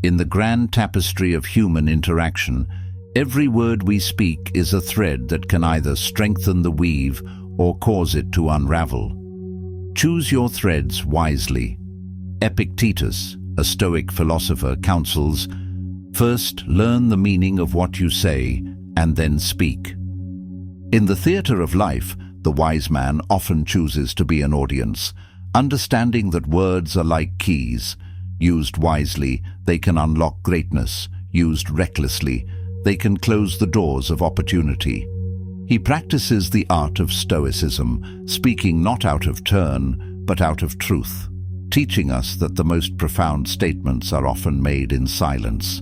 In the grand tapestry of human interaction, every word we speak is a thread that can either strengthen the weave or cause it to unravel. Choose your threads wisely. Epictetus, a Stoic philosopher, counsels, "First, learn the meaning of what you say, and then speak." In the theatre of life, the wise man often chooses to be an audience, understanding that words are like keys. Used wisely, they can unlock greatness. Used recklessly, they can close the doors of opportunity. He practices the art of Stoicism, speaking not out of turn, but out of truth, teaching us that the most profound statements are often made in silence.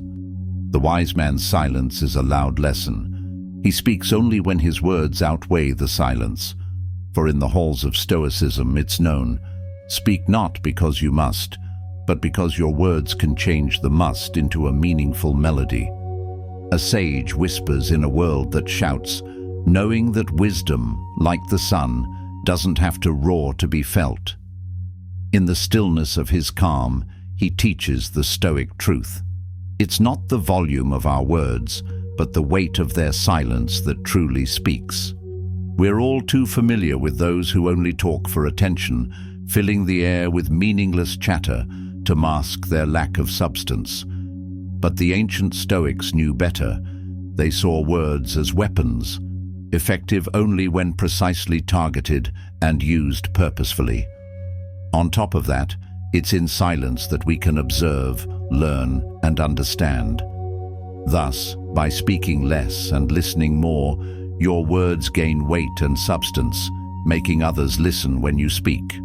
The wise man's silence is a loud lesson. He speaks only when his words outweigh the silence. For in the halls of Stoicism it's known, "Speak not because you must, but because your words can change the must into a meaningful melody." A sage whispers in a world that shouts, knowing that wisdom, like the sun, doesn't have to roar to be felt. In the stillness of his calm, he teaches the Stoic truth. It's not the volume of our words, but the weight of their silence that truly speaks. We're all too familiar with those who only talk for attention, filling the air with meaningless chatter to mask their lack of substance. But the ancient Stoics knew better. They saw words as weapons, effective only when precisely targeted and used purposefully. On top of that, it's in silence that we can observe, learn, and understand. Thus, by speaking less and listening more, your words gain weight and substance, making others listen when you speak.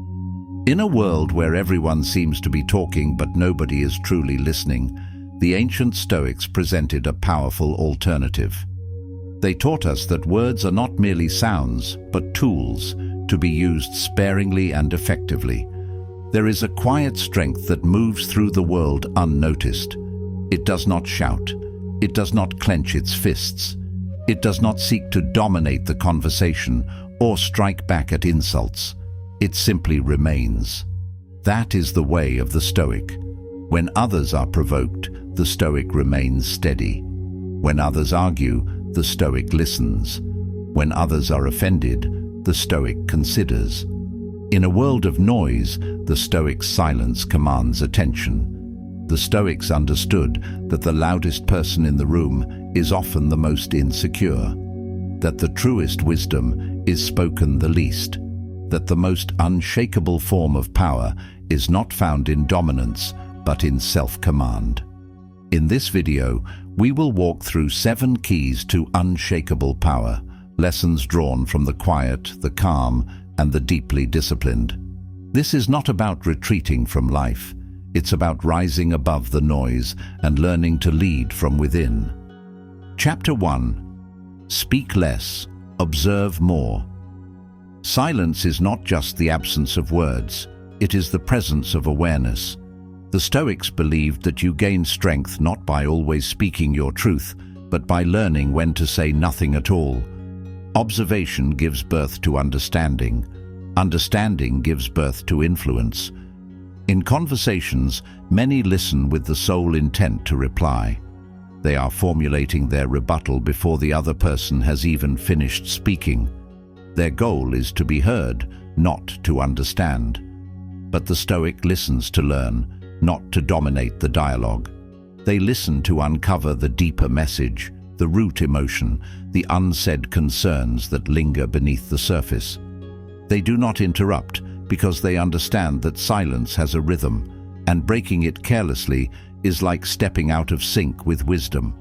In a world where everyone seems to be talking but nobody is truly listening, the ancient Stoics presented a powerful alternative. They taught us that words are not merely sounds, but tools to be used sparingly and effectively. There is a quiet strength that moves through the world unnoticed. It does not shout. It does not clench its fists. It does not seek to dominate the conversation or strike back at insults. It simply remains. That is the way of the Stoic. When others are provoked, the Stoic remains steady. When others argue, the Stoic listens. When others are offended, the Stoic considers. In a world of noise, the Stoic's silence commands attention. The Stoics understood that the loudest person in the room is often the most insecure, that the truest wisdom is spoken the least, that the most unshakable form of power is not found in dominance, but in self-command. In this video, we will walk through 7 keys to unshakable power, lessons drawn from the quiet, the calm, and the deeply disciplined. This is not about retreating from life. It's about rising above the noise and learning to lead from within. Chapter 1. Speak less, observe more. Silence is not just the absence of words, it is the presence of awareness. The Stoics believed that you gain strength not by always speaking your truth, but by learning when to say nothing at all. Observation gives birth to understanding. Understanding gives birth to influence. In conversations, many listen with the sole intent to reply. They are formulating their rebuttal before the other person has even finished speaking. Their goal is to be heard, not to understand. But the Stoic listens to learn, not to dominate the dialogue. They listen to uncover the deeper message, the root emotion, the unsaid concerns that linger beneath the surface. They do not interrupt because they understand that silence has a rhythm, and breaking it carelessly is like stepping out of sync with wisdom.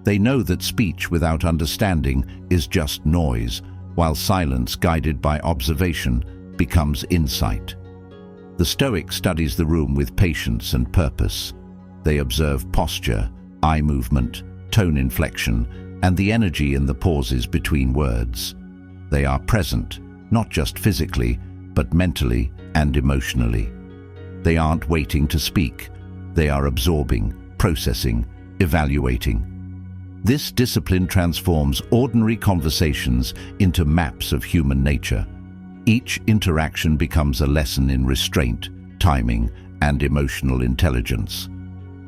They know that speech without understanding is just noise, while silence guided by observation becomes insight. The Stoic studies the room with patience and purpose. They observe posture, eye movement, tone inflection, and the energy in the pauses between words. They are present, not just physically, but mentally and emotionally. They aren't waiting to speak. They are absorbing, processing, evaluating. This discipline transforms ordinary conversations into maps of human nature. Each interaction becomes a lesson in restraint, timing, and emotional intelligence.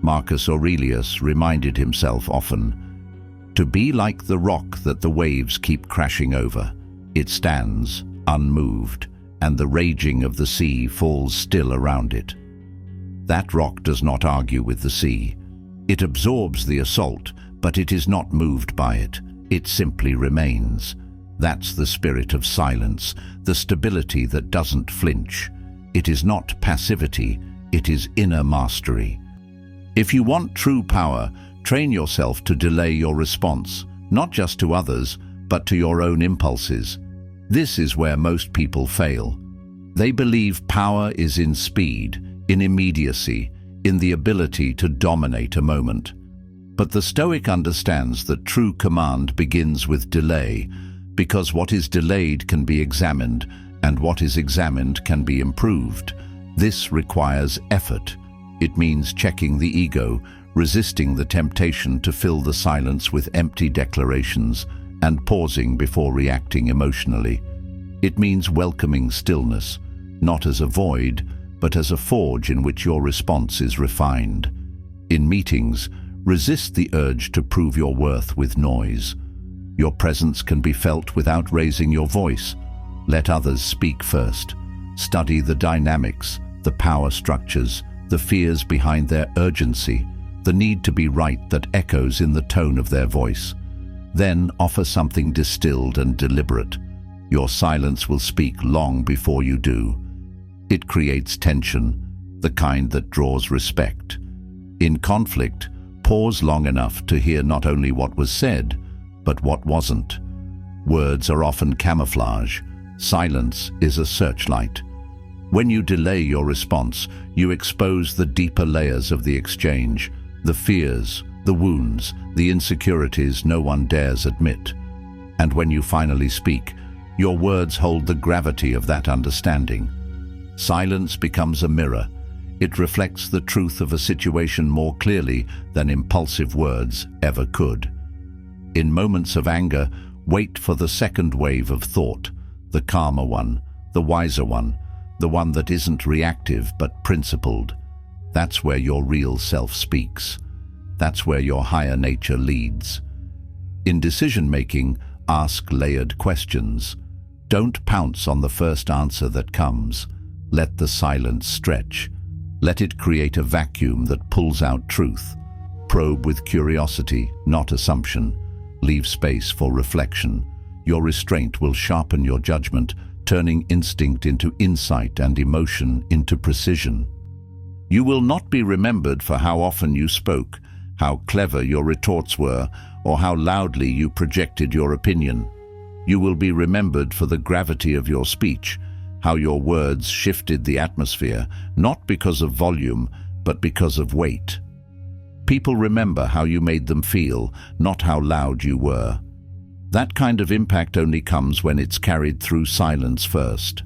Marcus Aurelius reminded himself often, to be like the rock that the waves keep crashing over. It stands, unmoved, and the raging of the sea falls still around it. That rock does not argue with the sea. It absorbs the assault, but it is not moved by it. It simply remains. That's the spirit of silence, the stability that doesn't flinch. It is not passivity, it is inner mastery. If you want true power, train yourself to delay your response, not just to others, but to your own impulses. This is where most people fail. They believe power is in speed, in immediacy, in the ability to dominate a moment. But the Stoic understands that true command begins with delay, because what is delayed can be examined, and what is examined can be improved. This requires effort. It means checking the ego, resisting the temptation to fill the silence with empty declarations, and pausing before reacting emotionally. It means welcoming stillness, not as a void, but as a forge in which your response is refined. In meetings, resist the urge to prove your worth with noise. Your presence can be felt without raising your voice. Let others speak first. Study the dynamics, the power structures, the fears behind their urgency, the need to be right that echoes in the tone of their voice. Then offer something distilled and deliberate. Your silence will speak long before you do. It creates tension, the kind that draws respect. In conflict, pause long enough to hear not only what was said, but what wasn't. Words are often camouflage. Silence is a searchlight. When you delay your response, you expose the deeper layers of the exchange, the fears, the wounds, the insecurities no one dares admit. And when you finally speak, your words hold the gravity of that understanding. Silence becomes a mirror. It reflects the truth of a situation more clearly than impulsive words ever could. In moments of anger, wait for the second wave of thought, the calmer one, the wiser one, the one that isn't reactive but principled. That's where your real self speaks. That's where your higher nature leads. In decision-making, ask layered questions. Don't pounce on the first answer that comes. Let the silence stretch. Let it create a vacuum that pulls out truth. Probe with curiosity, not assumption. Leave space for reflection. Your restraint will sharpen your judgment, turning instinct into insight and emotion into precision. You will not be remembered for how often you spoke, how clever your retorts were, or how loudly you projected your opinion. You will be remembered for the gravity of your speech, how your words shifted the atmosphere, not because of volume, but because of weight. People remember how you made them feel, not how loud you were. That kind of impact only comes when it's carried through silence first.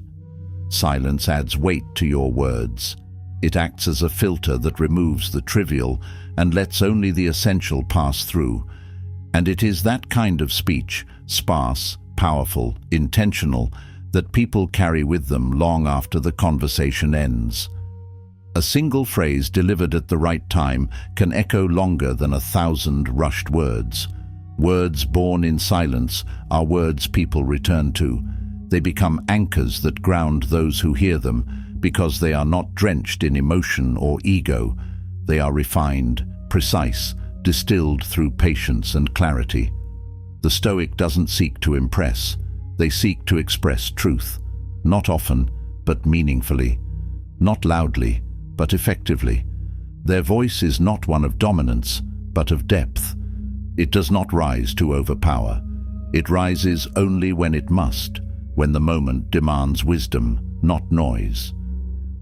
Silence adds weight to your words. It acts as a filter that removes the trivial and lets only the essential pass through. And it is that kind of speech, sparse, powerful, intentional, that people carry with them long after the conversation ends. A single phrase delivered at the right time can echo longer than 1,000 rushed words. Words born in silence are words people return to. They become anchors that ground those who hear them because they are not drenched in emotion or ego. They are refined, precise, distilled through patience and clarity. The Stoic doesn't seek to impress. They seek to express truth, not often, but meaningfully, not loudly, but effectively. Their voice is not one of dominance, but of depth. It does not rise to overpower. It rises only when it must, when the moment demands wisdom, not noise.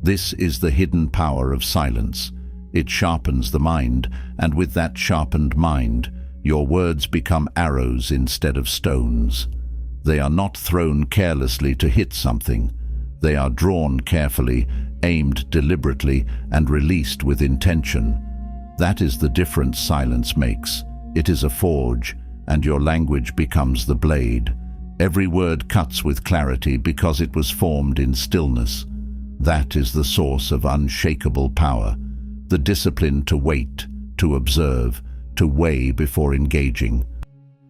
This is the hidden power of silence. It sharpens the mind, and with that sharpened mind, your words become arrows instead of stones. They are not thrown carelessly to hit something. They are drawn carefully, aimed deliberately, and released with intention. That is the difference silence makes. It is a forge, and your language becomes the blade. Every word cuts with clarity because it was formed in stillness. That is the source of unshakable power. the discipline to wait, to observe, to weigh before engaging.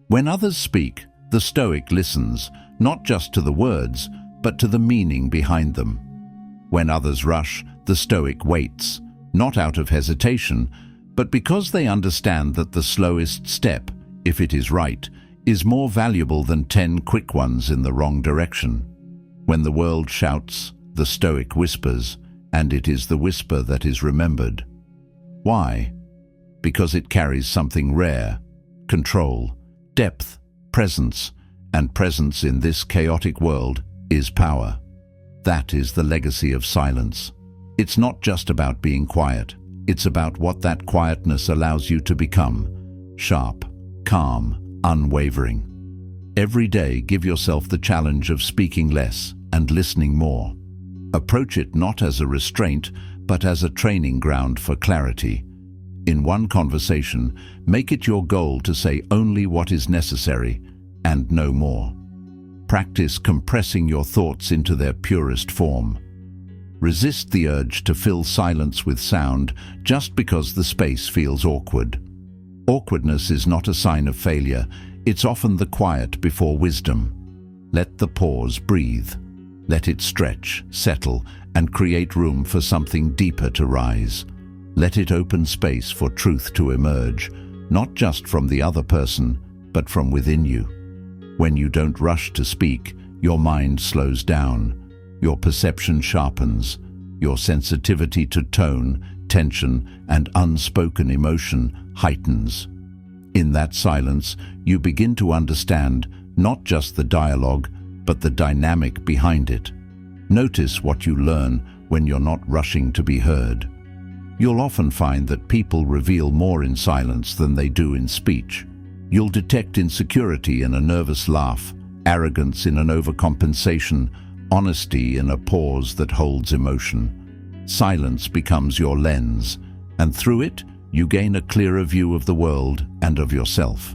When others speak, the Stoic listens, not just to the words, but to the meaning behind them. When others rush, the Stoic waits, not out of hesitation, but because they understand that the slowest step, if it is right, is more valuable than 10 quick ones in the wrong direction. When the world shouts, the Stoic whispers, and it is the whisper that is remembered. Why? Because it carries something rare: control, depth, presence, and presence in this chaotic world is power. That is the legacy of silence. It's not just about being quiet. It's about what that quietness allows you to become: sharp, calm, unwavering. Every day, give yourself the challenge of speaking less and listening more. Approach it not as a restraint, but as a training ground for clarity. In one conversation, make it your goal to say only what is necessary and no more. Practice compressing your thoughts into their purest form. Resist the urge to fill silence with sound just because the space feels awkward. Awkwardness is not a sign of failure. It's often the quiet before wisdom. Let the pause breathe. Let it stretch, settle, and create room for something deeper to rise. Let it open space for truth to emerge, not just from the other person, but from within you. When you don't rush to speak, your mind slows down, your perception sharpens, your sensitivity to tone, tension, and unspoken emotion heightens. In that silence, you begin to understand not just the dialogue, but the dynamic behind it. Notice what you learn when you're not rushing to be heard. You'll often find that people reveal more in silence than they do in speech. You'll detect insecurity in a nervous laugh, arrogance in an overcompensation, honesty in a pause that holds emotion. Silence becomes your lens, and through it, you gain a clearer view of the world and of yourself.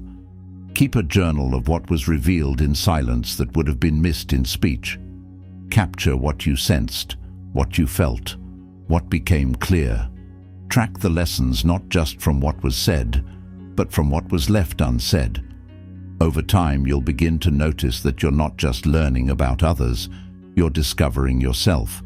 Keep a journal of what was revealed in silence that would have been missed in speech. Capture what you sensed, what you felt, what became clear. Track the lessons not just from what was said, but from what was left unsaid. Over time, you'll begin to notice that you're not just learning about others, you're discovering yourself.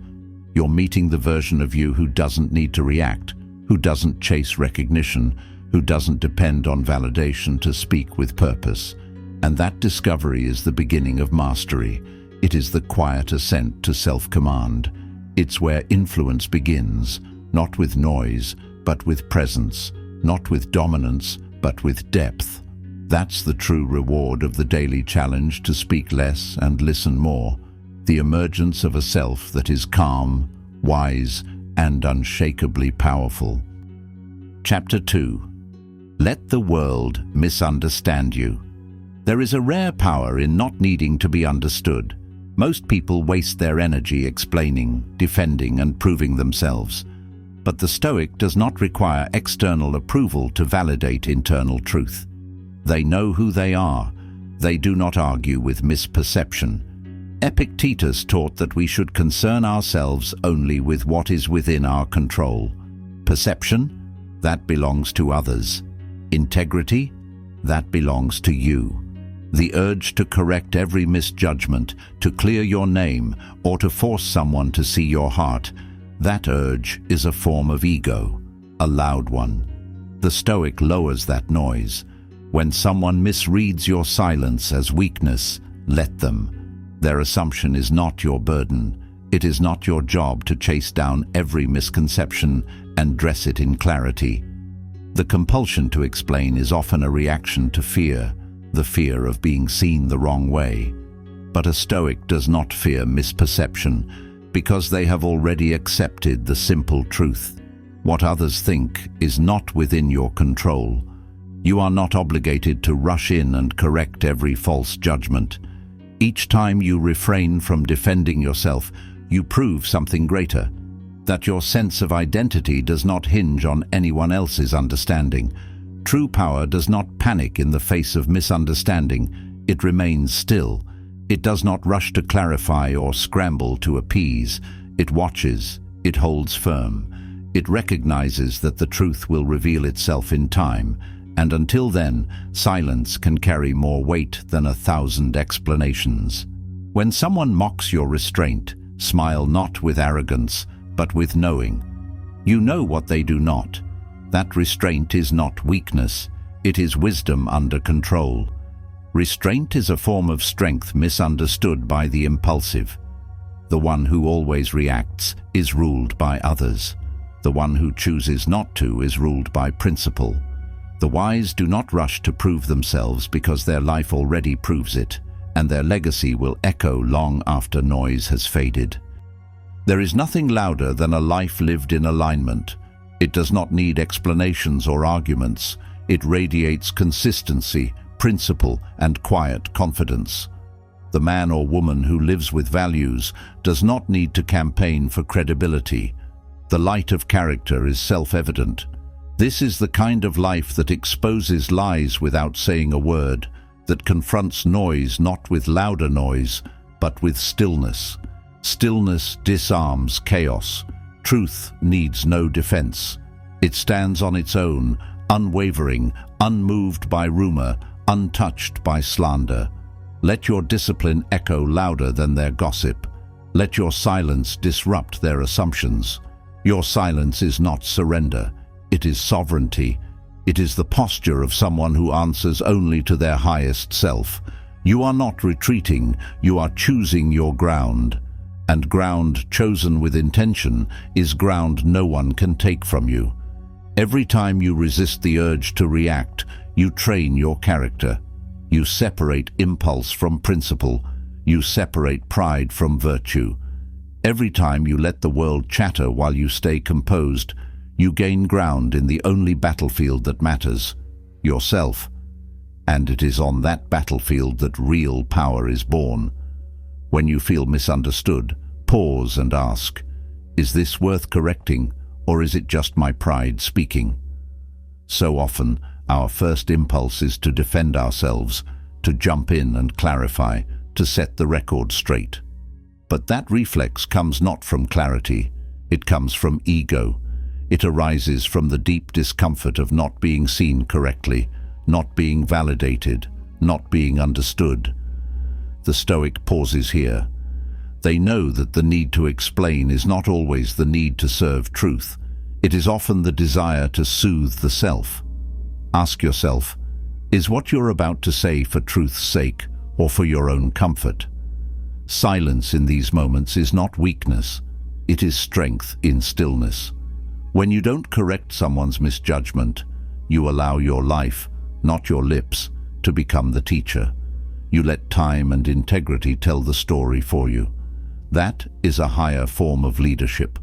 You're meeting the version of you who doesn't need to react, who doesn't chase recognition, who doesn't depend on validation to speak with purpose. And that discovery is the beginning of mastery. It is the quiet ascent to self-command. It's where influence begins, not with noise, but with presence, not with dominance, but with depth. That's the true reward of the daily challenge to speak less and listen more, the emergence of a self that is calm, wise, and unshakably powerful. Chapter 2. Let the world misunderstand you. There is a rare power in not needing to be understood. Most people waste their energy explaining, defending, and proving themselves. But the Stoic does not require external approval to validate internal truth. They know who they are. They do not argue with misperception. Epictetus taught that we should concern ourselves only with what is within our control. Perception? That belongs to others. Integrity? That belongs to you. The urge to correct every misjudgment, to clear your name, or to force someone to see your heart, that urge is a form of ego, a loud one. The Stoic lowers that noise. When someone misreads your silence as weakness, let them. Their assumption is not your burden. It is not your job to chase down every misconception and dress it in clarity. The compulsion to explain is often a reaction to fear, the fear of being seen the wrong way. But a Stoic does not fear misperception because they have already accepted the simple truth. What others think is not within your control. You are not obligated to rush in and correct every false judgment. Each time you refrain from defending yourself, you prove something greater, that your sense of identity does not hinge on anyone else's understanding. True power does not panic in the face of misunderstanding. It remains still. It does not rush to clarify or scramble to appease. It watches. It holds firm. It recognizes that the truth will reveal itself in time, and until then, silence can carry more weight than 1,000 explanations. When someone mocks your restraint, smile not with arrogance, but with knowing. You know what they do not. That restraint is not weakness, it is wisdom under control. Restraint is a form of strength misunderstood by the impulsive. The one who always reacts is ruled by others. The one who chooses not to is ruled by principle. The wise do not rush to prove themselves because their life already proves it, and their legacy will echo long after noise has faded. There is nothing louder than a life lived in alignment. It does not need explanations or arguments. It radiates consistency, principle, and quiet confidence. The man or woman who lives with values does not need to campaign for credibility. The light of character is self-evident. This is the kind of life that exposes lies without saying a word, that confronts noise not with louder noise, but with stillness. Stillness disarms chaos. Truth needs no defense. It stands on its own, unwavering, unmoved by rumor, untouched by slander. Let your discipline echo louder than their gossip. Let your silence disrupt their assumptions. Your silence is not surrender. It is sovereignty. It is the posture of someone who answers only to their highest self. You are not retreating, you are choosing your ground. And ground chosen with intention is ground no one can take from you. Every time you resist the urge to react, you train your character. You separate impulse from principle. You separate pride from virtue. Every time you let the world chatter while you stay composed, you gain ground in the only battlefield that matters, yourself. And it is on that battlefield that real power is born. When you feel misunderstood, pause and ask, is this worth correcting, or is it just my pride speaking? So often, our first impulse is to defend ourselves, to jump in and clarify, to set the record straight. But that reflex comes not from clarity, it comes from ego. It arises from the deep discomfort of not being seen correctly, not being validated, not being understood. The Stoic pauses here. They know that the need to explain is not always the need to serve truth. It is often the desire to soothe the self. Ask yourself, is what you're about to say for truth's sake or for your own comfort? Silence in these moments is not weakness. It is strength in stillness. When you don't correct someone's misjudgment, you allow your life, not your lips, to become the teacher. You let time and integrity tell the story for you. That is a higher form of leadership.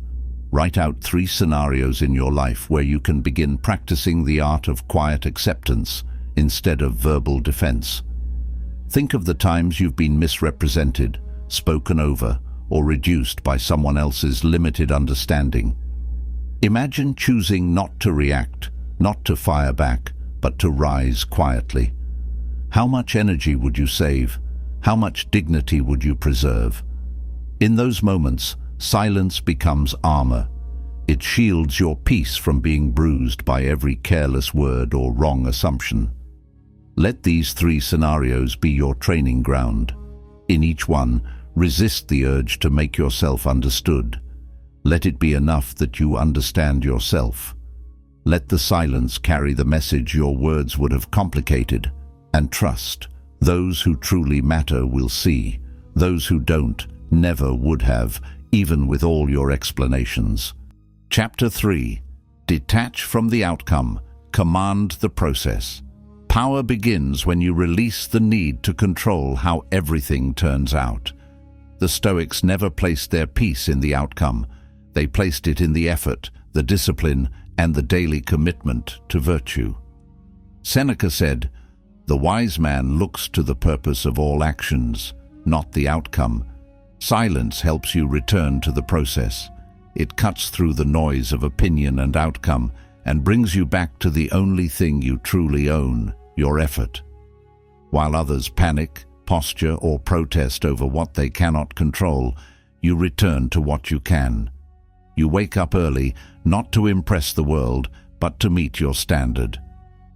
Write out 3 scenarios in your life where you can begin practicing the art of quiet acceptance instead of verbal defense. Think of the times you've been misrepresented, spoken over, or reduced by someone else's limited understanding. Imagine choosing not to react, not to fire back, but to rise quietly. How much energy would you save? How much dignity would you preserve? In those moments, silence becomes armor. It shields your peace from being bruised by every careless word or wrong assumption. Let these 3 scenarios be your training ground. In each one, resist the urge to make yourself understood. Let it be enough that you understand yourself. Let the silence carry the message your words would have complicated. And trust, those who truly matter will see. Those who don't, never would have, even with all your explanations. Chapter 3. Detach from the outcome. Command the process. Power begins when you release the need to control how everything turns out. The Stoics never placed their peace in the outcome. They placed it in the effort, the discipline, and the daily commitment to virtue. Seneca said, "The wise man looks to the purpose of all actions, not the outcome." Silence helps you return to the process. It cuts through the noise of opinion and outcome and brings you back to the only thing you truly own, your effort. While others panic, posture, or protest over what they cannot control, you return to what you can. You wake up early, not to impress the world, but to meet your standard.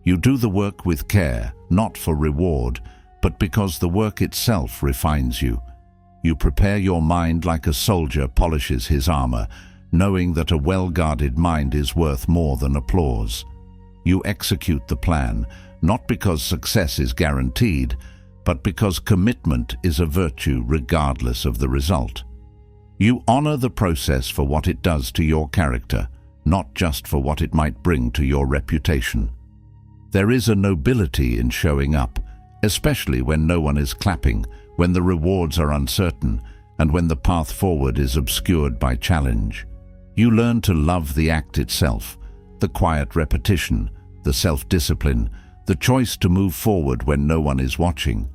You do the work with care, not for reward, but because the work itself refines you. You prepare your mind like a soldier polishes his armor, knowing that a well-guarded mind is worth more than applause. You execute the plan, not because success is guaranteed, but because commitment is a virtue regardless of the result. You honor the process for what it does to your character, not just for what it might bring to your reputation. There is a nobility in showing up, especially when no one is clapping, when the rewards are uncertain, and when the path forward is obscured by challenge. You learn to love the act itself, the quiet repetition, the self-discipline, the choice to move forward when no one is watching.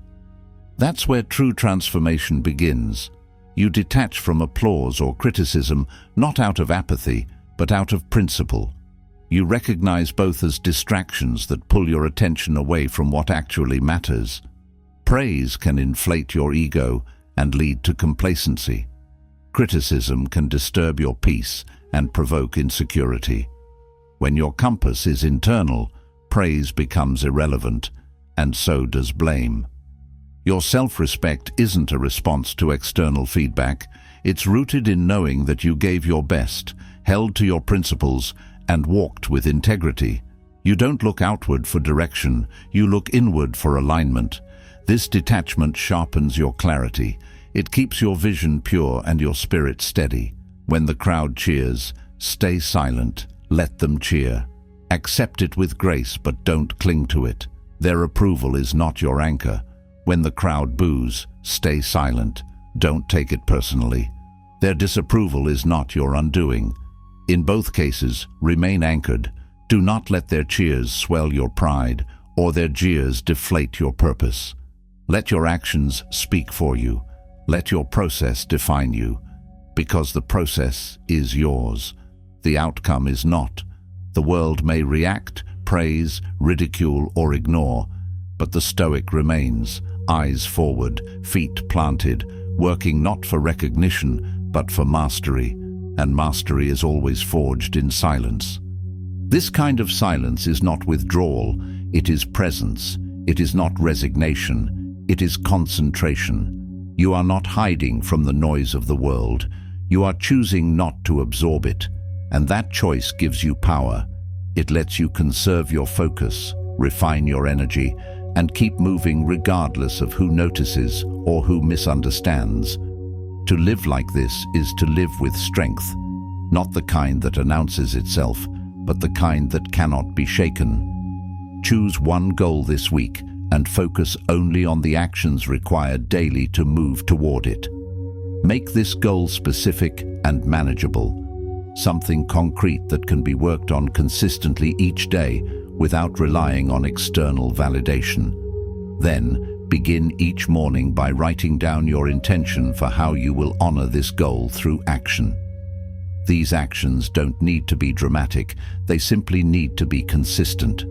That's where true transformation begins. You detach from applause or criticism, not out of apathy, but out of principle. You recognize both as distractions that pull your attention away from what actually matters. Praise can inflate your ego and lead to complacency. Criticism can disturb your peace and provoke insecurity. When your compass is internal, praise becomes irrelevant, and so does blame. Your self-respect isn't a response to external feedback. It's rooted in knowing that you gave your best, held to your principles, and walked with integrity. You don't look outward for direction, you look inward for alignment. This detachment sharpens your clarity. It keeps your vision pure and your spirit steady. When the crowd cheers, stay silent, let them cheer. Accept it with grace, but don't cling to it. Their approval is not your anchor. When the crowd boos, stay silent, don't take it personally. Their disapproval is not your undoing. In both cases, remain anchored. Do not let their cheers swell your pride or their jeers deflate your purpose. Let your actions speak for you. Let your process define you. Because the process is yours. The outcome is not. The world may react, praise, ridicule, or ignore, but the Stoic remains, eyes forward, feet planted, working not for recognition, but for mastery. And mastery is always forged in silence. This kind of silence is not withdrawal, it is presence. It is not resignation, it is concentration. You are not hiding from the noise of the world. You are choosing not to absorb it. And that choice gives you power. It lets you conserve your focus, refine your energy, and keep moving regardless of who notices or who misunderstands. To live like this is to live with strength, not the kind that announces itself, but the kind that cannot be shaken. Choose one goal this week and focus only on the actions required daily to move toward it. Make this goal specific and manageable, something concrete that can be worked on consistently each day without relying on external validation. Then, begin each morning by writing down your intention for how you will honor this goal through action. These actions don't need to be dramatic, they simply need to be consistent.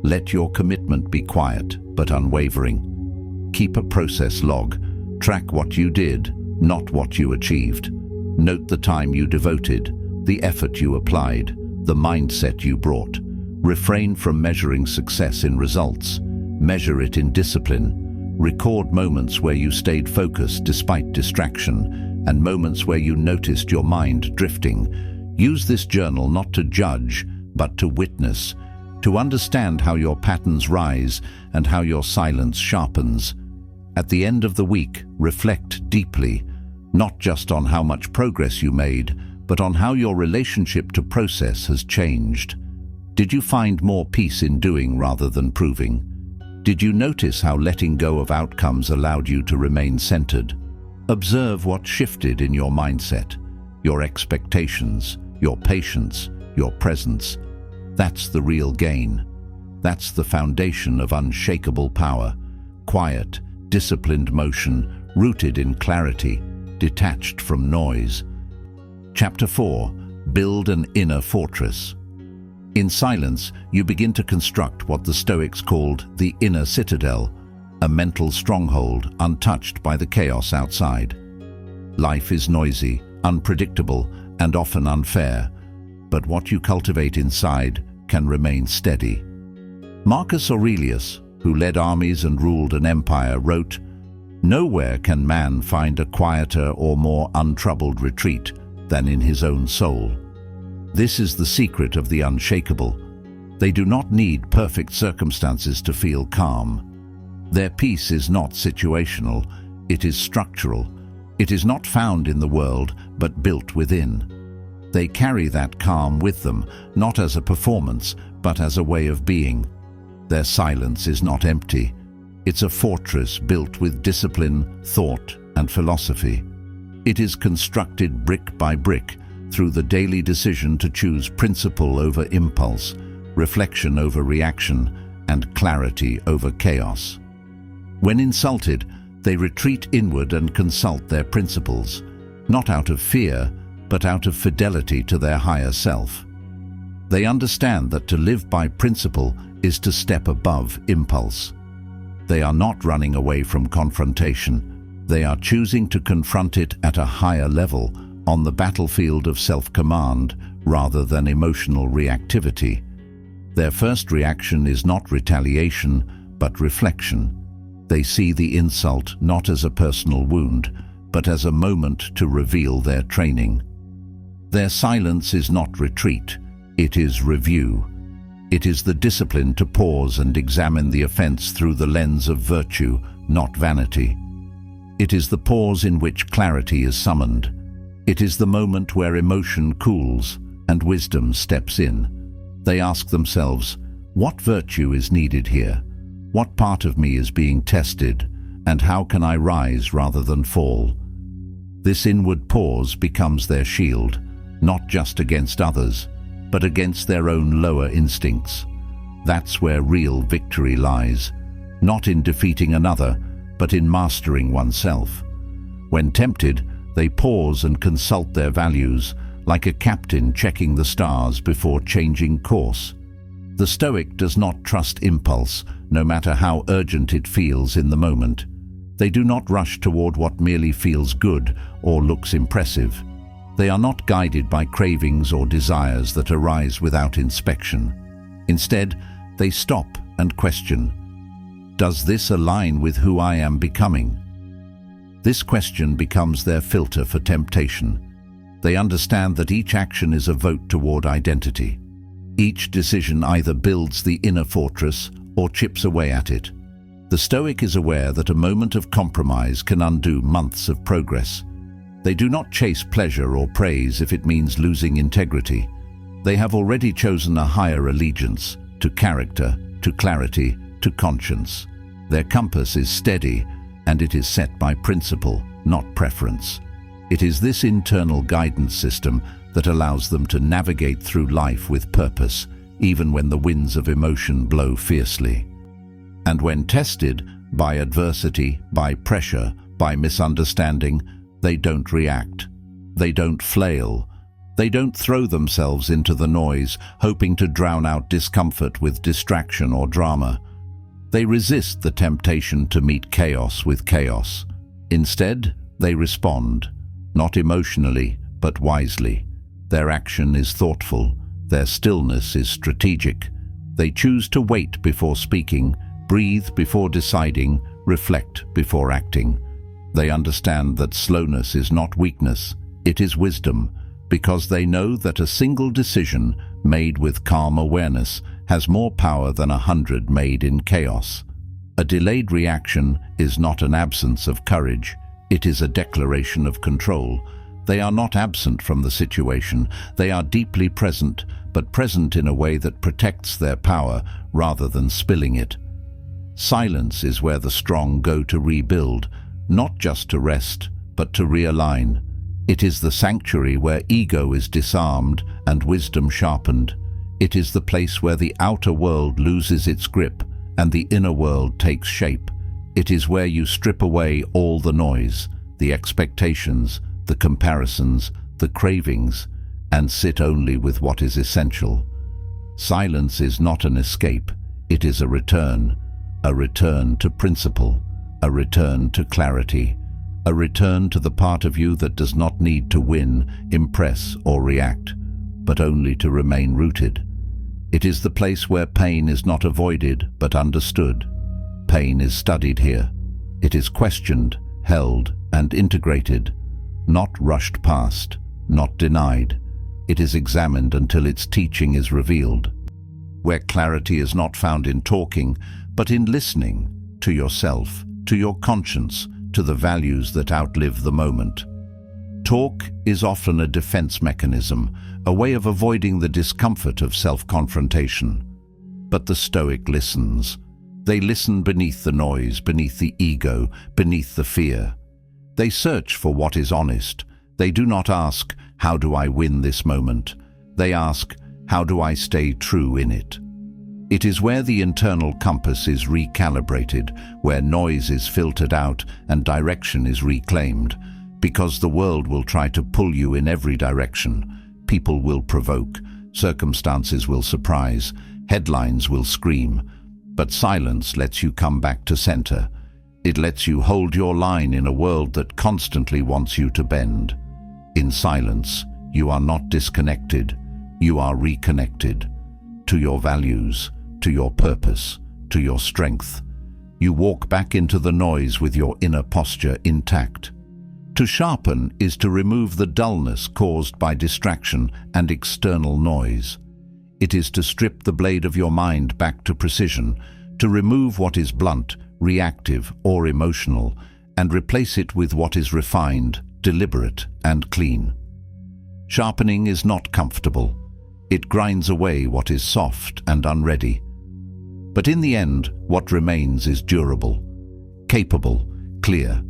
Let your commitment be quiet but unwavering. Keep a process log. Track what you did, not what you achieved. Note the time you devoted, the effort you applied, the mindset you brought. Refrain from measuring success in results. Measure it in discipline. Record moments where you stayed focused despite distraction, and moments where you noticed your mind drifting. Use this journal not to judge, but to witness, to understand how your patterns rise and how your silence sharpens. At the end of the week, reflect deeply, not just on how much progress you made, but on how your relationship to process has changed. Did you find more peace in doing rather than proving? Did you notice how letting go of outcomes allowed you to remain centered? Observe what shifted in your mindset, your expectations, your patience, your presence. That's the real gain. That's the foundation of unshakable power. Quiet, disciplined motion, rooted in clarity, detached from noise. Chapter 4. Build an inner fortress. In silence, you begin to construct what the Stoics called the inner citadel, a mental stronghold untouched by the chaos outside. Life is noisy, unpredictable, and often unfair. but what you cultivate inside can remain steady. Marcus Aurelius, who led armies and ruled an empire, wrote, "Nowhere can man find a quieter or more untroubled retreat than in his own soul." This is the secret of the unshakable. They do not need perfect circumstances to feel calm. Their peace is not situational, it is structural. It is not found in the world, but built within. They carry that calm with them, not as a performance, but as a way of being. Their silence is not empty. It's a fortress built with discipline, thought, and philosophy. It is constructed brick by brick through the daily decision to choose principle over impulse, reflection over reaction, and clarity over chaos. When insulted, they retreat inward and consult their principles, not out of fear, but out of fidelity to their higher self. They understand that to live by principle is to step above impulse. They are not running away from confrontation. They are choosing to confront it at a higher level, on the battlefield of self-command rather than emotional reactivity. Their first reaction is not retaliation, but reflection. They see the insult not as a personal wound, but as a moment to reveal their training. Their silence is not retreat, it is review. It is the discipline to pause and examine the offense through the lens of virtue, not vanity. It is the pause in which clarity is summoned. It is the moment where emotion cools and wisdom steps in. They ask themselves, what virtue is needed here? What part of me is being tested? And how can I rise rather than fall? This inward pause becomes their shield, not just against others, but against their own lower instincts. That's where real victory lies, not in defeating another, but in mastering oneself. When tempted, they pause and consult their values, like a captain checking the stars before changing course. The Stoic does not trust impulse, no matter how urgent it feels in the moment. They do not rush toward what merely feels good or looks impressive. They are not guided by cravings or desires that arise without inspection. Instead, they stop and question, does this align with who I am becoming? This question becomes their filter for temptation. They understand that each action is a vote toward identity. Each decision either builds the inner fortress or chips away at it. The Stoic is aware that a moment of compromise can undo months of progress. They do not chase pleasure or praise if it means losing integrity. They have already chosen a higher allegiance, to character, to clarity, to conscience. Their compass is steady, and it is set by principle, not preference. It is this internal guidance system that allows them to navigate through life with purpose, even when the winds of emotion blow fiercely. And when tested by adversity, by pressure, by misunderstanding, they don't react. They don't flail. They don't throw themselves into the noise, hoping to drown out discomfort with distraction or drama. They resist the temptation to meet chaos with chaos. Instead, they respond, not emotionally, but wisely. Their action is thoughtful. Their stillness is strategic. They choose to wait before speaking, breathe before deciding, reflect before acting. They understand that slowness is not weakness, it is wisdom, because they know that a single decision made with calm awareness has more power than 100 made in chaos. A delayed reaction is not an absence of courage, it is a declaration of control. They are not absent from the situation, they are deeply present, but present in a way that protects their power rather than spilling it. Silence is where the strong go to rebuild, not just to rest, but to realign. It is the sanctuary where ego is disarmed and wisdom sharpened. It is the place where the outer world loses its grip and the inner world takes shape. It is where you strip away all the noise, the expectations, the comparisons, the cravings, and sit only with what is essential. Silence is not an escape, it is a return to principle, a return to clarity, a return to the part of you that does not need to win, impress, or react, but only to remain rooted. It is the place where pain is not avoided, but understood. Pain is studied here. It is questioned, held, and integrated, not rushed past, not denied. It is examined until its teaching is revealed. Where clarity is not found in talking, but in listening to yourself, to your conscience, to the values that outlive the moment. Talk is often a defense mechanism, a way of avoiding the discomfort of self-confrontation. But the Stoic listens. They listen beneath the noise, beneath the ego, beneath the fear. They search for what is honest. They do not ask, "How do I win this moment?" They ask, "How do I stay true in it?" It is where the internal compass is recalibrated, where noise is filtered out and direction is reclaimed. Because the world will try to pull you in every direction. People will provoke, circumstances will surprise, headlines will scream. But silence lets you come back to center. It lets you hold your line in a world that constantly wants you to bend. In silence, you are not disconnected, you are reconnected. To your values, to your purpose, to your strength. You walk back into the noise with your inner posture intact. To sharpen is to remove the dullness caused by distraction and external noise. It is to strip the blade of your mind back to precision, to remove what is blunt, reactive, or emotional, and replace it with what is refined, deliberate, and clean. Sharpening is not comfortable. It grinds away what is soft and unready. But in the end, what remains is durable, capable, clear.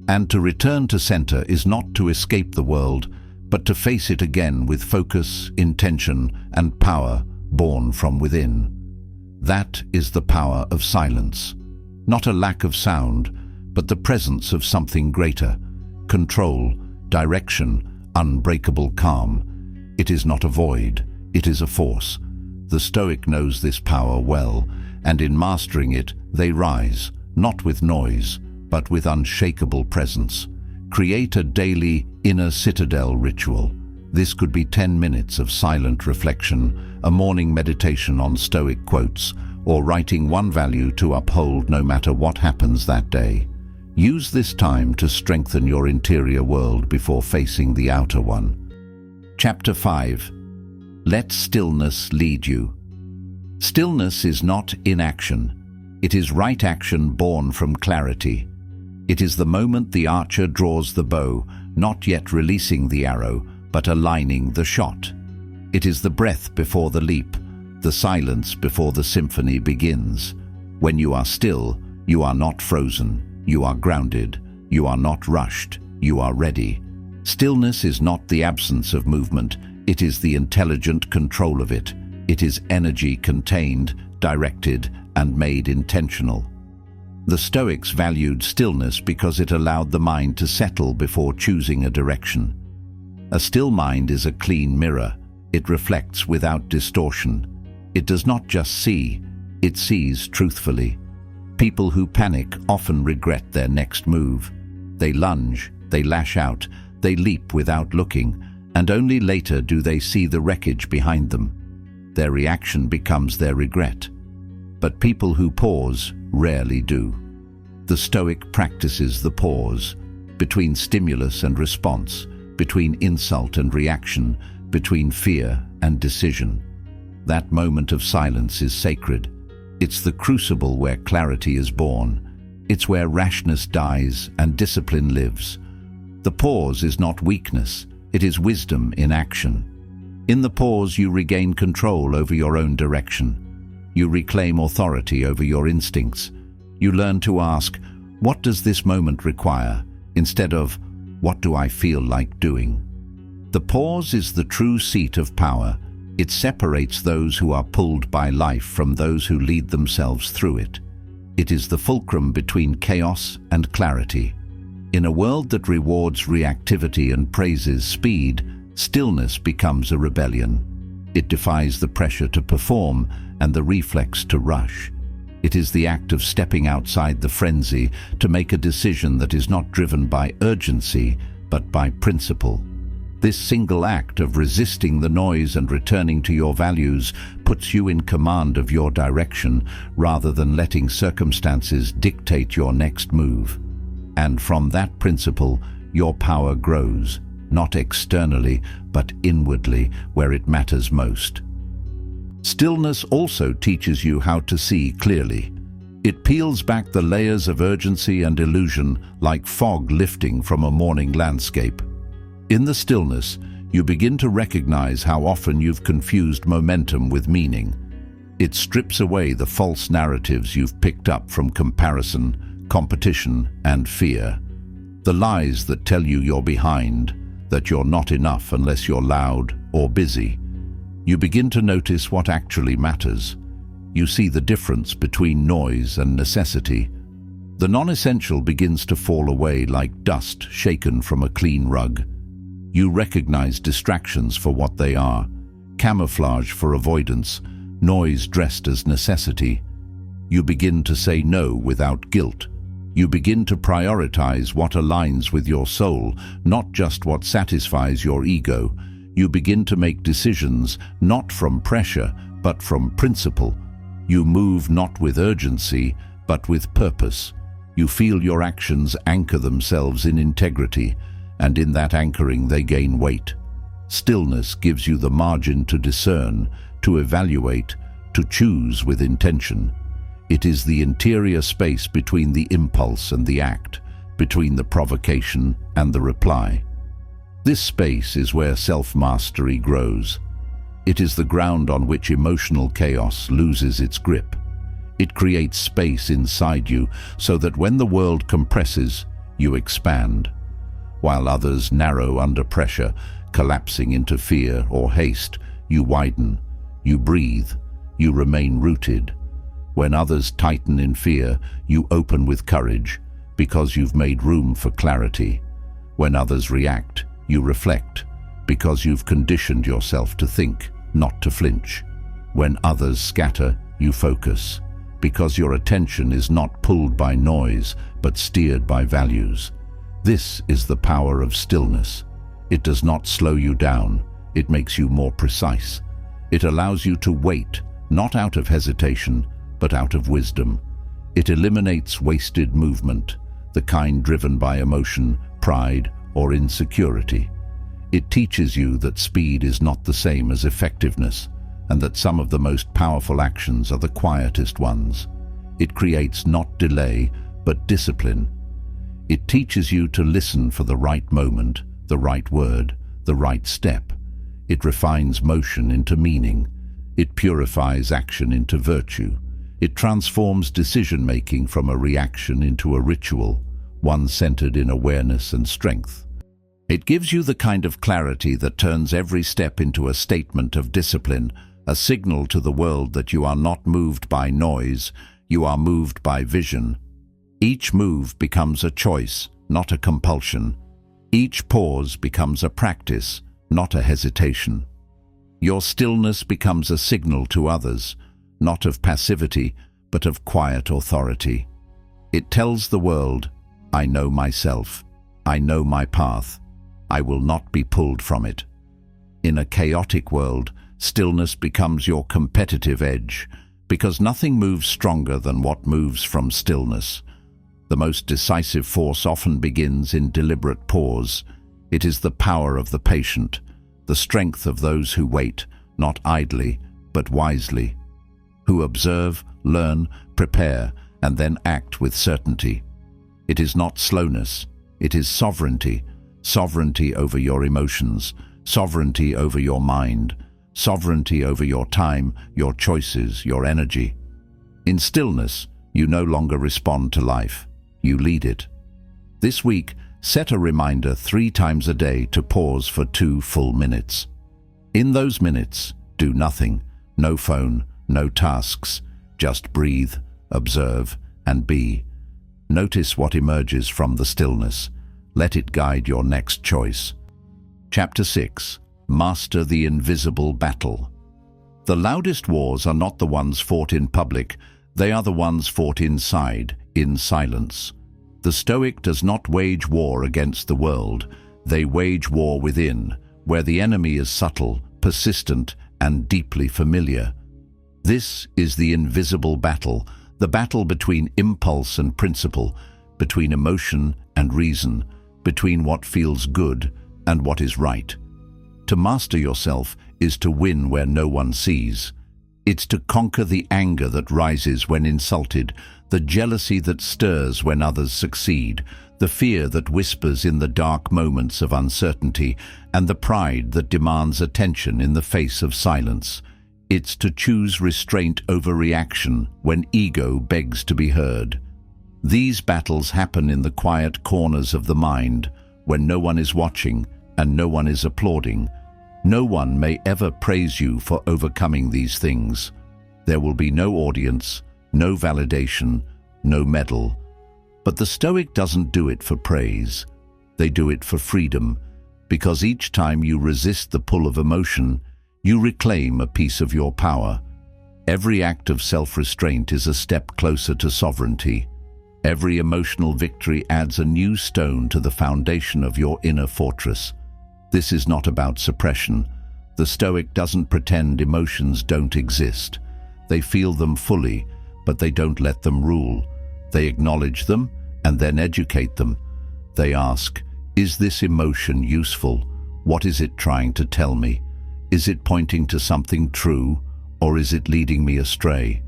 And to return to center is not to escape the world, but to face it again with focus, intention, and power born from within. That is the power of silence. Not a lack of sound, but the presence of something greater. Control, direction, unbreakable calm. It is not a void, it is a force. The Stoic knows this power well, and in mastering it, they rise, not with noise, but with unshakable presence. Create a daily inner citadel ritual. This could be 10 minutes of silent reflection, a morning meditation on Stoic quotes, or writing one value to uphold no matter what happens that day. Use this time to strengthen your interior world before facing the outer one. Chapter 5. Let stillness lead you. Stillness is not inaction. It is right action born from clarity. It is the moment the archer draws the bow, not yet releasing the arrow, but aligning the shot. It is the breath before the leap, the silence before the symphony begins. When you are still, you are not frozen, you are grounded, you are not rushed, you are ready. Stillness is not the absence of movement, it is the intelligent control of it. It is energy contained, directed, and made intentional. The Stoics valued stillness because it allowed the mind to settle before choosing a direction. A still mind is a clean mirror. It reflects without distortion. It does not just see, it sees truthfully. People who panic often regret their next move. They lunge, they lash out, they leap without looking, and only later do they see the wreckage behind them. Their reaction becomes their regret. But people who pause rarely do. The Stoic practices the pause, between stimulus and response, between insult and reaction, between fear and decision. That moment of silence is sacred. It's the crucible where clarity is born. It's where rashness dies and discipline lives. The pause is not weakness, it is wisdom in action. In the pause, you regain control over your own direction. You reclaim authority over your instincts. You learn to ask, what does this moment require, instead of, what do I feel like doing? The pause is the true seat of power. It separates those who are pulled by life from those who lead themselves through it. It is the fulcrum between chaos and clarity. In a world that rewards reactivity and praises speed, stillness becomes a rebellion. It defies the pressure to perform and the reflex to rush. It is the act of stepping outside the frenzy to make a decision that is not driven by urgency, but by principle. This single act of resisting the noise and returning to your values puts you in command of your direction rather than letting circumstances dictate your next move. And from that principle, your power grows, not externally, but inwardly, where it matters most. Stillness also teaches you how to see clearly. It peels back the layers of urgency and illusion like fog lifting from a morning landscape. In the stillness, you begin to recognize how often you've confused momentum with meaning. It strips away the false narratives you've picked up from comparison, competition, and fear. The lies that tell you you're behind, that you're not enough unless you're loud or busy. You begin to notice what actually matters. You see the difference between noise and necessity. The non-essential begins to fall away like dust shaken from a clean rug. You recognize distractions for what they are, camouflage for avoidance, noise dressed as necessity. You begin to say no without guilt. You begin to prioritize what aligns with your soul, not just what satisfies your ego. You begin to make decisions not from pressure, but from principle. You move not with urgency, but with purpose. You feel your actions anchor themselves in integrity, and in that anchoring they gain weight. Stillness gives you the margin to discern, to evaluate, to choose with intention. It is the interior space between the impulse and the act, between the provocation and the reply. This space is where self-mastery grows. It is the ground on which emotional chaos loses its grip. It creates space inside you so that when the world compresses, you expand. While others narrow under pressure, collapsing into fear or haste, you widen, you breathe, you remain rooted. When others tighten in fear, you open with courage, because you've made room for clarity. When others react, you reflect, because you've conditioned yourself to think, not to flinch. When others scatter, you focus, because your attention is not pulled by noise, but steered by values. This is the power of stillness. It does not slow you down, it makes you more precise. It allows you to wait, not out of hesitation, but out of wisdom. It eliminates wasted movement, the kind driven by emotion, pride, or insecurity. It teaches you that speed is not the same as effectiveness, and that some of the most powerful actions are the quietest ones. It creates not delay, but discipline. It teaches you to listen for the right moment, the right word, the right step. It refines motion into meaning. It purifies action into virtue. It transforms decision-making from a reaction into a ritual, one centered in awareness and strength. It gives you the kind of clarity that turns every step into a statement of discipline, a signal to the world that you are not moved by noise, you are moved by vision. Each move becomes a choice, not a compulsion. Each pause becomes a practice, not a hesitation. Your stillness becomes a signal to others, not of passivity, but of quiet authority. It tells the world, I know myself, I know my path, I will not be pulled from it. In a chaotic world, stillness becomes your competitive edge, because nothing moves stronger than what moves from stillness. The most decisive force often begins in deliberate pause. It is the power of the patient, the strength of those who wait, not idly, but wisely, who observe, learn, prepare, and then act with certainty. It is not slowness, it is sovereignty, sovereignty over your emotions, sovereignty over your mind, sovereignty over your time, your choices, your energy. In stillness, you no longer respond to life, you lead it. This week, set a reminder 3 times a day to pause for 2 full minutes. In those minutes, do nothing, no phone, no tasks, just breathe, observe, and be. Notice what emerges from the stillness. Let it guide your next choice. Chapter 6. Master the invisible battle. The loudest wars are not the ones fought in public, they are the ones fought inside, in silence. The Stoic does not wage war against the world, they wage war within, where the enemy is subtle, persistent, and deeply familiar. This is the invisible battle, the battle between impulse and principle, between emotion and reason, between what feels good and what is right. To master yourself is to win where no one sees. It's to conquer the anger that rises when insulted, the jealousy that stirs when others succeed, the fear that whispers in the dark moments of uncertainty, and the pride that demands attention in the face of silence. It's to choose restraint over reaction when ego begs to be heard. These battles happen in the quiet corners of the mind, when no one is watching and no one is applauding. No one may ever praise you for overcoming these things. There will be no audience, no validation, no medal. But the Stoic doesn't do it for praise. They do it for freedom, because each time you resist the pull of emotion, you reclaim a piece of your power. Every act of self-restraint is a step closer to sovereignty. Every emotional victory adds a new stone to the foundation of your inner fortress. This is not about suppression. The Stoic doesn't pretend emotions don't exist. They feel them fully, but they don't let them rule. They acknowledge them and then educate them. They ask, is this emotion useful? What is it trying to tell me? Is it pointing to something true, or is it leading me astray?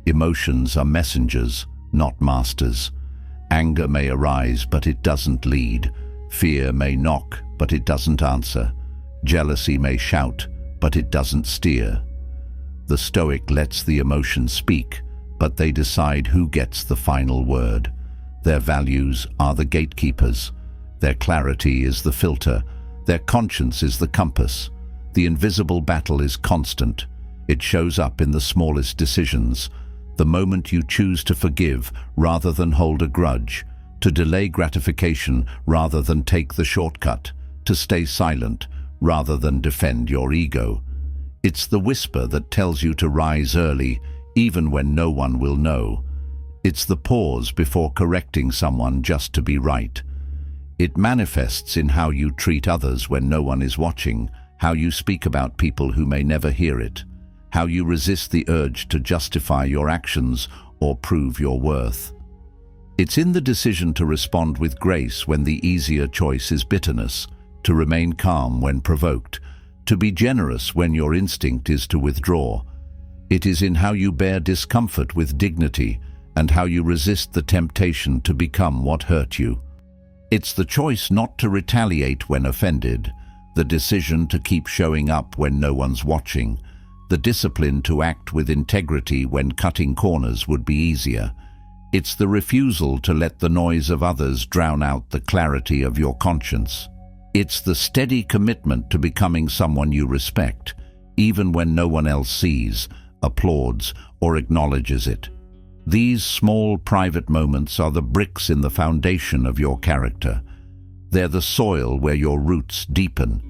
Emotions are messengers, not masters. Anger may arise, but it doesn't lead. Fear may knock, but it doesn't answer. Jealousy may shout, but it doesn't steer. The Stoic lets the emotions speak, but they decide who gets the final word. Their values are the gatekeepers. Their clarity is the filter. Their conscience is the compass. The invisible battle is constant. It shows up in the smallest decisions. The moment you choose to forgive rather than hold a grudge, to delay gratification rather than take the shortcut, to stay silent rather than defend your ego. It's the whisper that tells you to rise early, even when no one will know. It's the pause before correcting someone just to be right. It manifests in how you treat others when no one is watching, how you speak about people who may never hear it, how you resist the urge to justify your actions or prove your worth. It's in the decision to respond with grace when the easier choice is bitterness, to remain calm when provoked, to be generous when your instinct is to withdraw. It is in how you bear discomfort with dignity and how you resist the temptation to become what hurt you. It's the choice not to retaliate when offended, the decision to keep showing up when no one's watching, the discipline to act with integrity when cutting corners would be easier. It's the refusal to let the noise of others drown out the clarity of your conscience. It's the steady commitment to becoming someone you respect, even when no one else sees, applauds, or acknowledges it. These small private moments are the bricks in the foundation of your character. They're the soil where your roots deepen.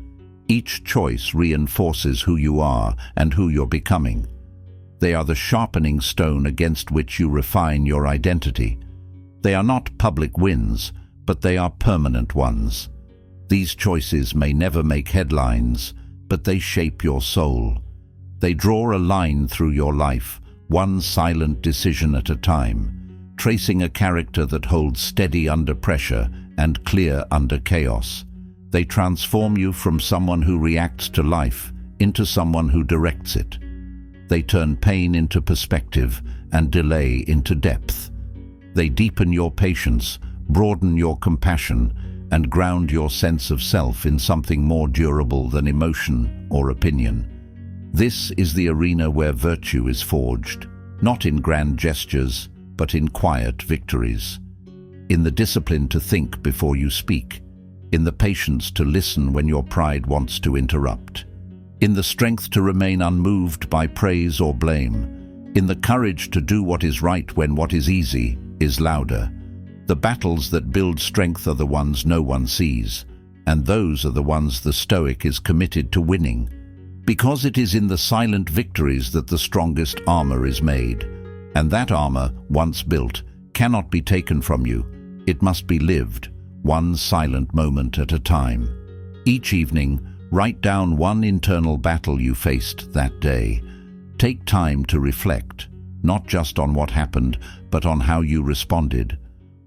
Each choice reinforces who you are and who you're becoming. They are the sharpening stone against which you refine your identity. They are not public wins, but they are permanent ones. These choices may never make headlines, but they shape your soul. They draw a line through your life, one silent decision at a time, tracing a character that holds steady under pressure and clear under chaos. They transform you from someone who reacts to life into someone who directs it. They turn pain into perspective and delay into depth. They deepen your patience, broaden your compassion, and ground your sense of self in something more durable than emotion or opinion. This is the arena where virtue is forged, not in grand gestures, but in quiet victories. In the discipline to think before you speak, in the patience to listen when your pride wants to interrupt, in the strength to remain unmoved by praise or blame, in the courage to do what is right when what is easy is louder. The battles that build strength are the ones no one sees, and those are the ones the Stoic is committed to winning. Because it is in the silent victories that the strongest armor is made, and that armor, once built, cannot be taken from you. It must be lived, one silent moment at a time. Each evening, Write down one internal battle you faced that day. Take time to reflect, not just on what happened, but on how you responded.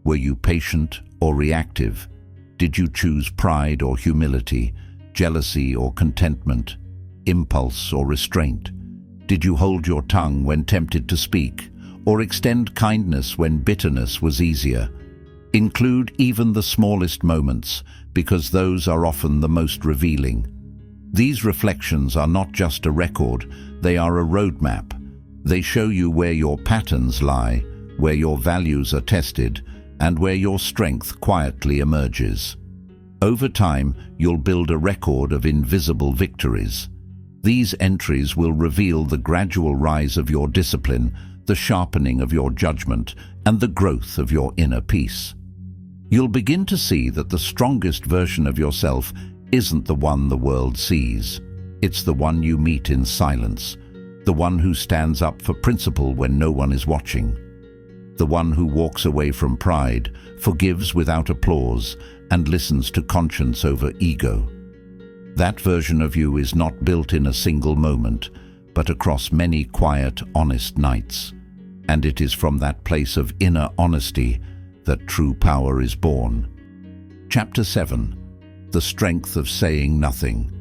Were you patient or reactive? Did you choose pride or humility, jealousy or contentment, impulse or restraint? Did you hold your tongue when tempted to speak, or extend kindness when bitterness was easier? Include even the smallest moments, because those are often the most revealing. These reflections are not just a record, they are a roadmap. They show you where your patterns lie, where your values are tested, and where your strength quietly emerges. Over time, you'll build a record of invisible victories. These entries will reveal the gradual rise of your discipline, the sharpening of your judgment, and the growth of your inner peace. You'll begin to see that the strongest version of yourself isn't the one the world sees. It's the one you meet in silence, the one who stands up for principle when no one is watching, the one who walks away from pride, forgives without applause, and listens to conscience over ego. That version of you is not built in a single moment, but across many quiet, honest nights. And it is from that place of inner honesty that true power is born. Chapter 7. The Strength of Saying Nothing.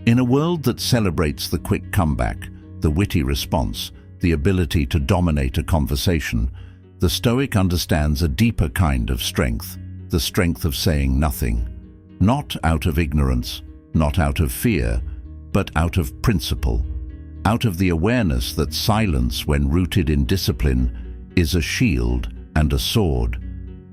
In a world that celebrates the quick comeback, the witty response, the ability to dominate a conversation, the Stoic understands a deeper kind of strength, the strength of saying nothing. Not out of ignorance, not out of fear, but out of principle, out of the awareness that silence, when rooted in discipline, is a shield and a sword.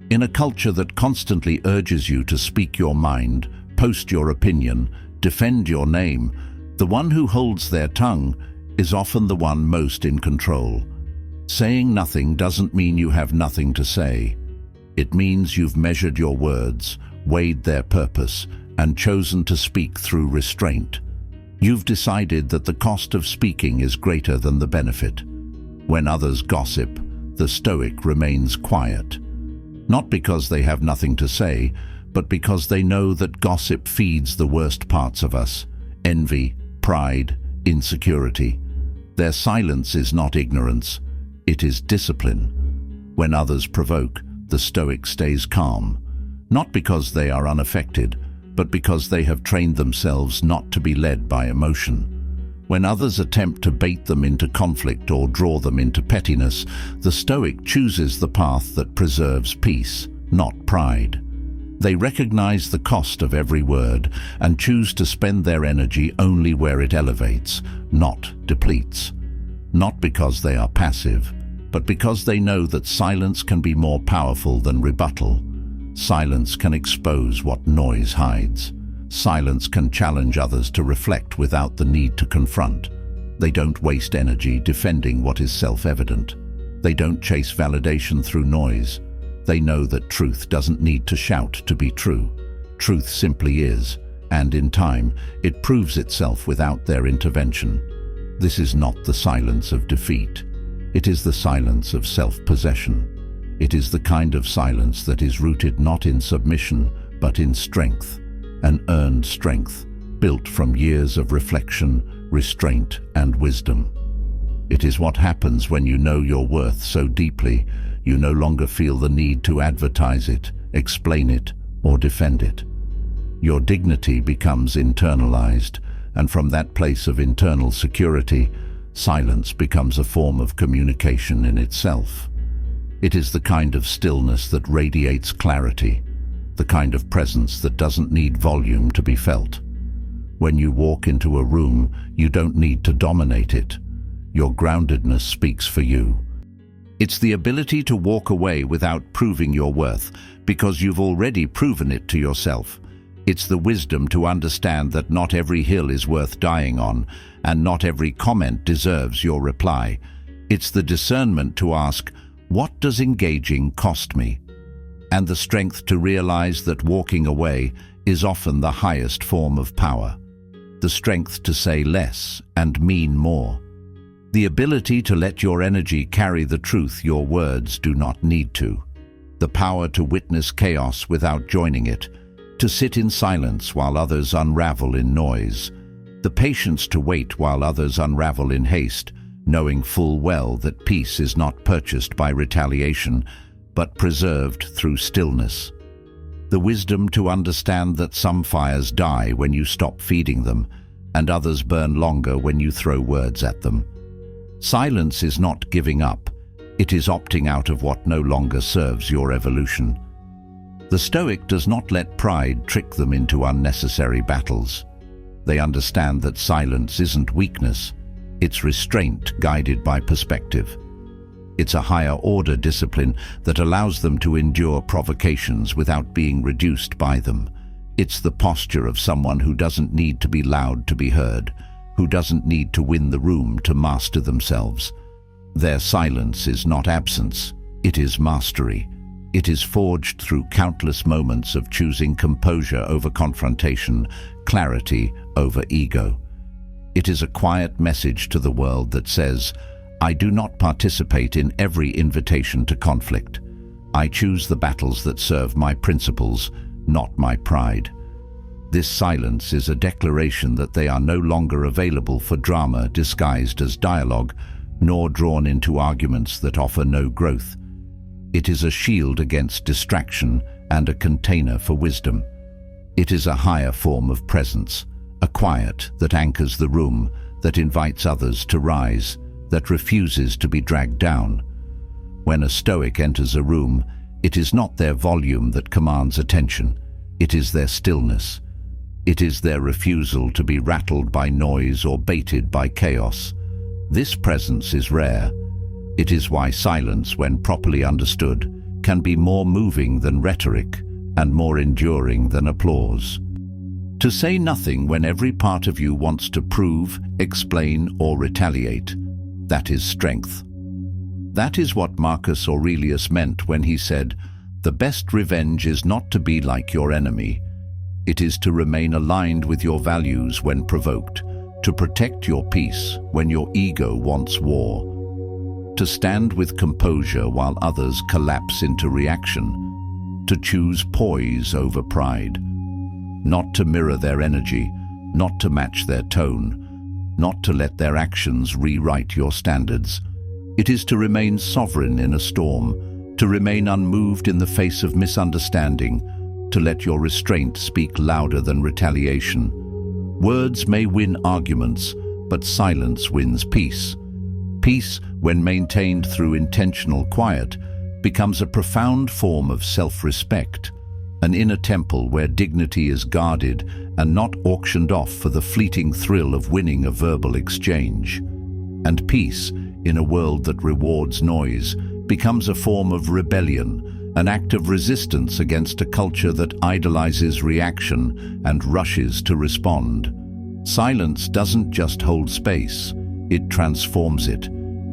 In a culture that constantly urges you to speak your mind, post your opinion, defend your name, the one who holds their tongue is often the one most in control. Saying nothing doesn't mean you have nothing to say. It means you've measured your words, weighed their purpose, and chosen to speak through restraint. You've decided that the cost of speaking is greater than the benefit. When others gossip, the Stoic remains quiet. Not because they have nothing to say, but because they know that gossip feeds the worst parts of us: envy, pride, insecurity. Their silence is not ignorance, it is discipline. When others provoke, the Stoic stays calm, not because they are unaffected, but because they have trained themselves not to be led by emotion. When others attempt to bait them into conflict or draw them into pettiness, the Stoic chooses the path that preserves peace, not pride. They recognize the cost of every word and choose to spend their energy only where it elevates, not depletes. Not because they are passive, but because they know that silence can be more powerful than rebuttal. Silence can expose what noise hides. Silence can challenge others to reflect without the need to confront. They don't waste energy defending what is self-evident. They don't chase validation through noise. They know that truth doesn't need to shout to be true. Truth simply is, and in time, it proves itself without their intervention. This is not the silence of defeat. It is the silence of self-possession. It is the kind of silence that is rooted not in submission, but in strength, an earned strength, built from years of reflection, restraint, and wisdom. It is what happens when you know your worth so deeply, you no longer feel the need to advertise it, explain it, or defend it. Your dignity becomes internalized, and from that place of internal security, silence becomes a form of communication in itself. It is the kind of stillness that radiates clarity, the kind of presence that doesn't need volume to be felt. When you walk into a room, you don't need to dominate it. Your groundedness speaks for you. It's the ability to walk away without proving your worth, because you've already proven it to yourself. It's the wisdom to understand that not every hill is worth dying on, and not every comment deserves your reply. It's the discernment to ask, what does engaging cost me? And the strength to realize that walking away is often the highest form of power. The strength to say less and mean more. The ability to let your energy carry the truth your words do not need to. The power to witness chaos without joining it, to sit in silence while others unravel in noise, the patience to wait while others unravel in haste, knowing full well that peace is not purchased by retaliation, but preserved through stillness. The wisdom to understand that some fires die when you stop feeding them, and others burn longer when you throw words at them. Silence is not giving up, it is opting out of what no longer serves your evolution. The Stoic does not let pride trick them into unnecessary battles. They understand that silence isn't weakness, it's restraint guided by perspective. It's a higher order discipline that allows them to endure provocations without being reduced by them. It's the posture of someone who doesn't need to be loud to be heard, who doesn't need to win the room to master themselves. Their silence is not absence, it is mastery. It is forged through countless moments of choosing composure over confrontation, clarity over ego. It is a quiet message to the world that says, I do not participate in every invitation to conflict. I choose the battles that serve my principles, not my pride. This silence is a declaration that they are no longer available for drama disguised as dialogue, nor drawn into arguments that offer no growth. It is a shield against distraction and a container for wisdom. It is a higher form of presence, a quiet that anchors the room, that invites others to rise, that refuses to be dragged down. When a Stoic enters a room, it is not their volume that commands attention, it is their stillness. It is their refusal to be rattled by noise or baited by chaos. This presence is rare. It is why silence, when properly understood, can be more moving than rhetoric and more enduring than applause. To say nothing when every part of you wants to prove, explain, or retaliate, that is strength. That is what Marcus Aurelius meant when he said, "The best revenge is not to be like your enemy. It is to remain aligned with your values when provoked, to protect your peace when your ego wants war, to stand with composure while others collapse into reaction, to choose poise over pride, not to mirror their energy, not to match their tone, not to let their actions rewrite your standards. It is to remain sovereign in a storm, to remain unmoved in the face of misunderstanding, to let your restraint speak louder than retaliation. Words may win arguments, but silence wins peace. Peace, when maintained through intentional quiet, becomes a profound form of self-respect, an inner temple where dignity is guarded and not auctioned off for the fleeting thrill of winning a verbal exchange. And peace, in a world that rewards noise, becomes a form of rebellion, an act of resistance against a culture that idolizes reaction and rushes to respond. Silence doesn't just hold space, it transforms it.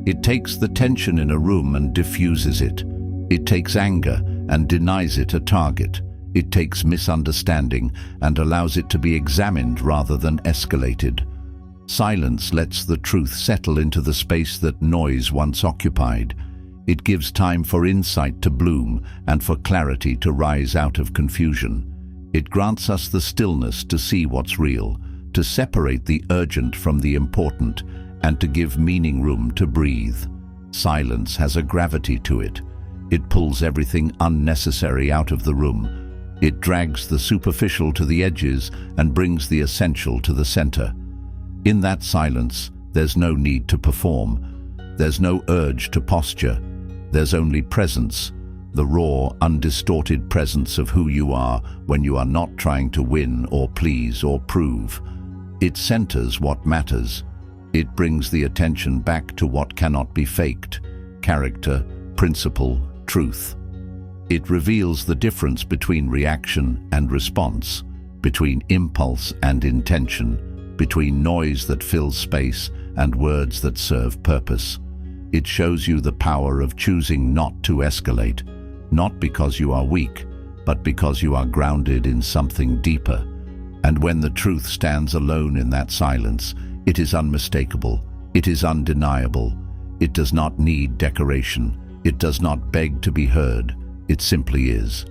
It takes the tension in a room and diffuses it. It takes anger and denies it a target. It takes misunderstanding and allows it to be examined rather than escalated. Silence lets the truth settle into the space that noise once occupied. It gives time for insight to bloom and for clarity to rise out of confusion. It grants us the stillness to see what's real, to separate the urgent from the important, and to give meaning room to breathe. Silence has a gravity to it. It pulls everything unnecessary out of the room. It drags the superficial to the edges and brings the essential to the center. In that silence, there's no need to perform. There's no urge to posture. There's only presence, the raw, undistorted presence of who you are when you are not trying to win or please or prove. It centers what matters. It brings the attention back to what cannot be faked: character, principle, truth. It reveals the difference between reaction and response, between impulse and intention, between noise that fills space and words that serve purpose. It shows you the power of choosing not to escalate, not because you are weak, but because you are grounded in something deeper. And when the truth stands alone in that silence, it is unmistakable, it is undeniable. It does not need decoration, it does not beg to be heard, it simply is.